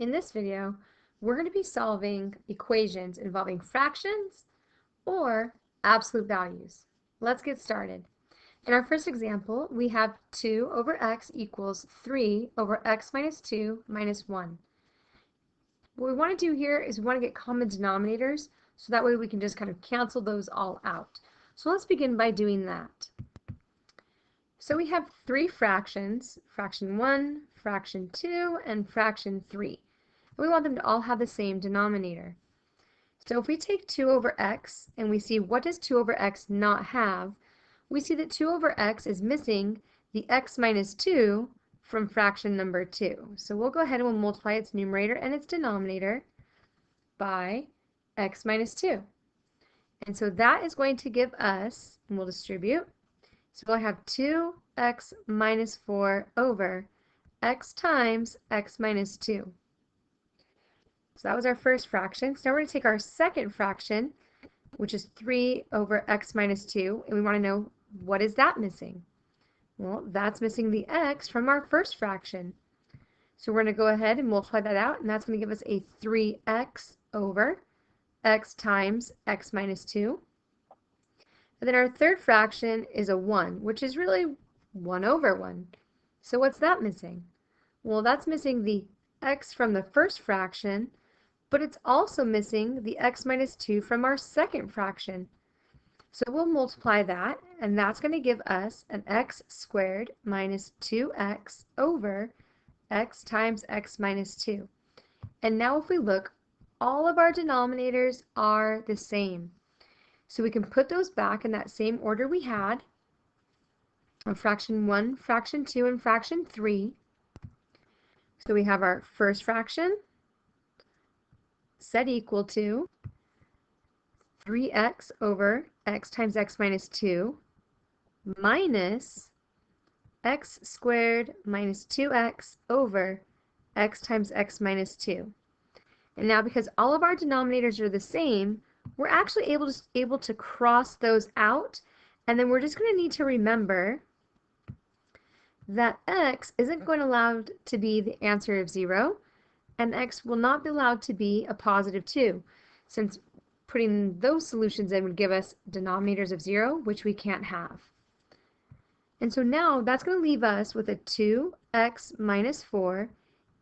In this video, we're going to be solving equations involving fractions or absolute values. Let's get started. In our first example, we have 2 over x equals 3 over x minus 2 minus 1. What we want to do here is we want to get common denominators, so that way we can just kind of cancel those all out. So let's begin by doing that. So we have 3 fractions, fraction 1, fraction 2, and fraction 3. We want them to all have the same denominator. So if we take 2 over x and we see what does 2 over x not have, we see that 2 over x is missing the x minus 2 from fraction number 2. So we'll go ahead and we'll multiply its numerator and its denominator by x minus 2. And so that is going to give us, and we'll distribute, so we'll have 2x minus 4 over x times x minus 2. So that was our first fraction. So now we're going to take our second fraction, which is 3 over x minus 2, and we want to know, what is that missing? Well, that's missing the x from our first fraction. So we're going to go ahead and multiply that out, and that's going to give us a 3x over x times x minus 2. And then our third fraction is a 1, which is really 1 over 1. So what's that missing? Well, that's missing the x from the first fraction, but it's also missing the x minus 2 from our second fraction. So we'll multiply that, and that's going to give us an x squared minus 2x over x times x minus 2. And now if we look, all of our denominators are the same. So we can put those back in that same order we had, of fraction 1, fraction 2, and fraction 3. So we have our first fraction set equal to 3x over x times x minus 2 minus x squared minus 2x over x times x minus 2. And now because all of our denominators are the same, we're actually able to cross those out, and then we're just going to need to remember that x isn't going to be allowed to be the answer of 0, and x will not be allowed to be a positive 2, since putting those solutions in would give us denominators of 0, which we can't have. And so now that's going to leave us with a 2x minus 4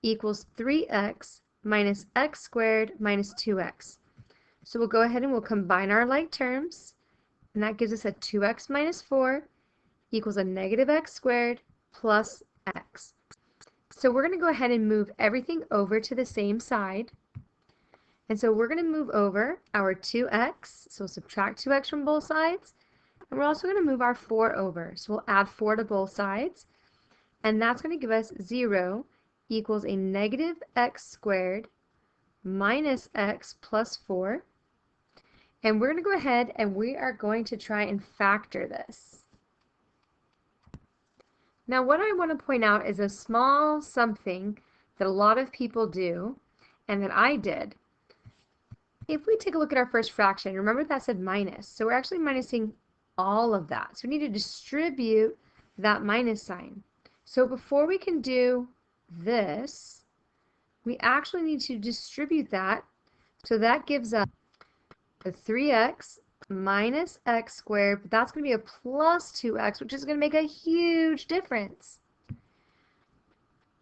equals 3x minus x squared minus 2x. So we'll go ahead and we'll combine our like terms, and that gives us a 2x minus 4 equals a negative x squared plus x. So we're going to go ahead and move everything over to the same side. And so we're going to move over our 2x, so we'll subtract 2x from both sides, and we're also going to move our 4 over. So we'll add 4 to both sides, and that's going to give us 0 equals a negative x squared minus x plus 4. And we're going to go ahead and we are going to try and factor this. Now what I want to point out is a small something that a lot of people do, and that I did. If we take a look at our first fraction, remember that said minus, so we're actually minusing all of that. So we need to distribute that minus sign. So before we can do this, we actually need to distribute that, so that gives us a 3x minus x squared, but that's going to be a plus 2x, which is going to make a huge difference.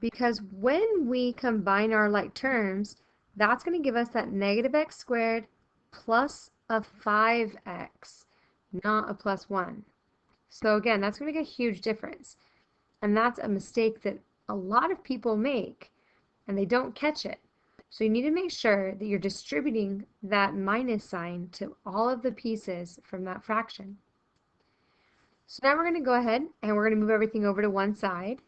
Because when we combine our like terms, that's going to give us that negative x squared plus a 5x, not a plus 1. So again, that's going to make a huge difference. And that's a mistake that a lot of people make, and they don't catch it. So you need to make sure that you're distributing that minus sign to all of the pieces from that fraction. So now we're going to go ahead and we're going to move everything over to one side.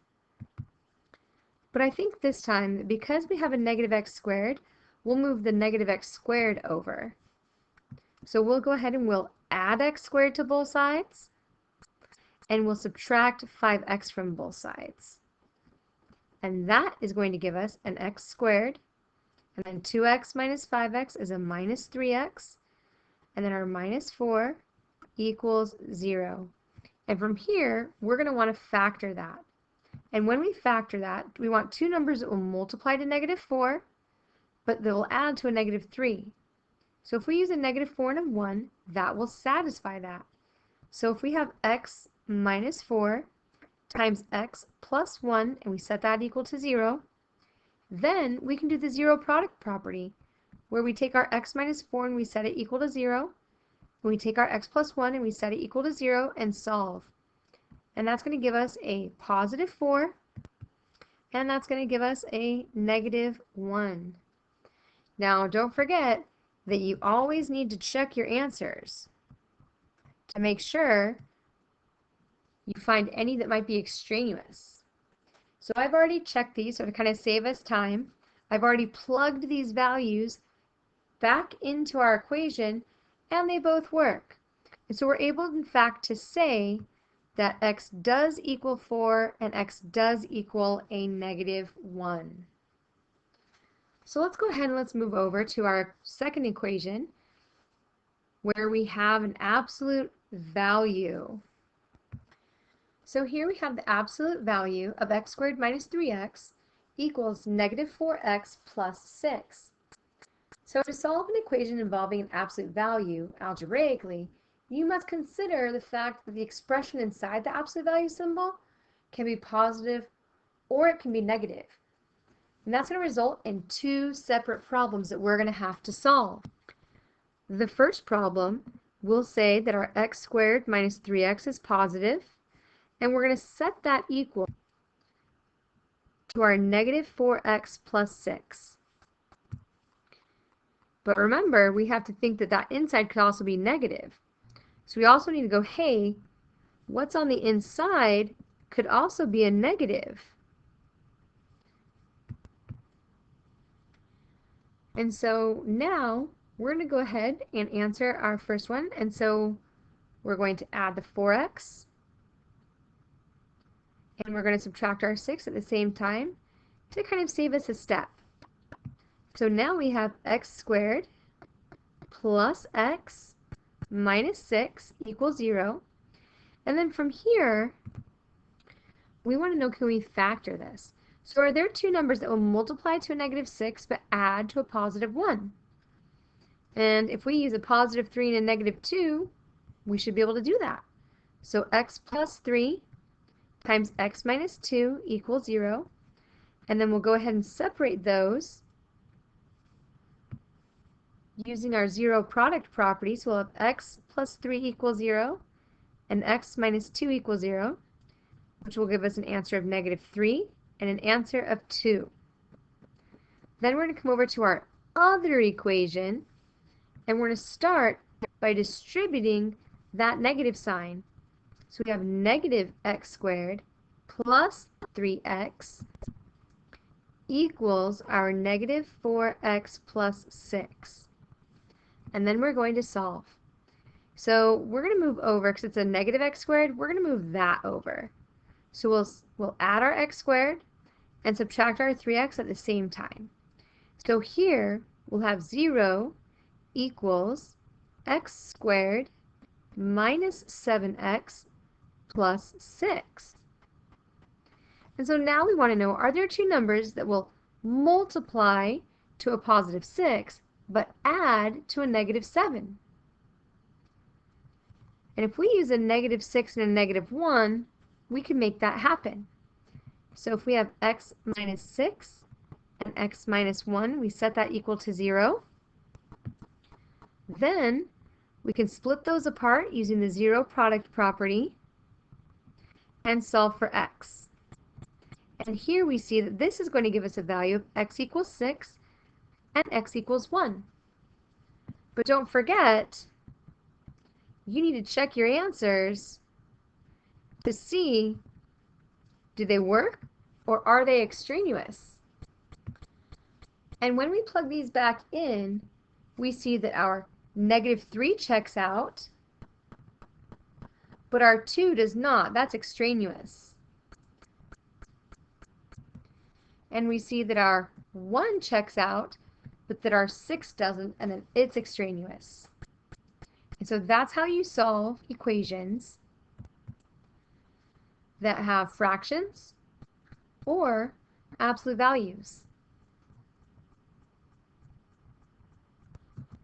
But I think this time, because we have a negative x squared, we'll move the negative x squared over. So we'll go ahead and we'll add x squared to both sides, and we'll subtract 5x from both sides. And that is going to give us an x squared, and then 2x minus 5x is a minus 3x, and then our minus 4 equals 0. And from here, we're going to want to factor that. And when we factor that, we want two numbers that will multiply to negative 4, but they will add to a negative 3. So if we use a negative 4 and a 1, that will satisfy that. So if we have x minus 4 times x plus 1, and we set that equal to 0, then we can do the zero product property, where we take our x minus 4 and we set it equal to 0, and we take our x plus 1 and we set it equal to 0, and solve. And that's going to give us a positive 4, and that's going to give us a negative 1. Now, don't forget that you always need to check your answers to make sure you find any that might be extraneous. So I've already checked these, so to kind of save us time, I've already plugged these values back into our equation, and they both work. And so we're able, in fact, to say that x does equal 4 and x does equal a negative 1. So let's go ahead and let's move over to our second equation, where we have an absolute value. So here we have the absolute value of x squared minus 3x equals negative 4x plus 6. So to solve an equation involving an absolute value algebraically, you must consider the fact that the expression inside the absolute value symbol can be positive or it can be negative. And that's going to result in two separate problems that we're going to have to solve. The first problem will say that our x squared minus 3x is positive, and we're going to set that equal to our negative 4x plus 6. But remember, we have to think that that inside could also be negative. So we also need to go, hey, what's on the inside could also be a negative. And so now we're going to go ahead and answer our first one. And so we're going to add the 4x. And we're going to subtract our 6 at the same time to kind of save us a step. So now we have x squared plus x minus 6 equals 0. And then from here, we want to know, can we factor this? So are there two numbers that will multiply to a negative 6 but add to a positive 1? And if we use a positive 3 and a negative 2, we should be able to do that. So x plus 3 times x minus 2 equals 0. And then we'll go ahead and separate those using our zero product property. So we'll have x plus 3 equals 0 and x minus 2 equals 0, which will give us an answer of negative 3 and an answer of 2. Then we're going to come over to our other equation, and we're going to start by distributing that negative sign. So we have negative x squared plus 3x equals our negative 4x plus 6. And then we're going to solve. So we're going to move over, because it's a negative x squared, we're going to move that over. So we'll add our x squared and subtract our 3x at the same time. So here we'll have 0 equals x squared minus 7x plus 6. And so now we want to know, are there two numbers that will multiply to a positive 6 but add to a negative 7? And if we use a negative 6 and a negative 1, we can make that happen. So if we have x minus 6 and x minus 1, we set that equal to 0. Then we can split those apart using the zero product property and solve for x. And here we see that this is going to give us a value of x equals 6 and x equals 1. But don't forget, you need to check your answers to see, do they work or are they extraneous? And when we plug these back in, we see that our negative 3 checks out, but our 2 does not. That's extraneous. And we see that our 1 checks out, but that our 6 doesn't, and then it's extraneous. And so that's how you solve equations that have fractions or absolute values.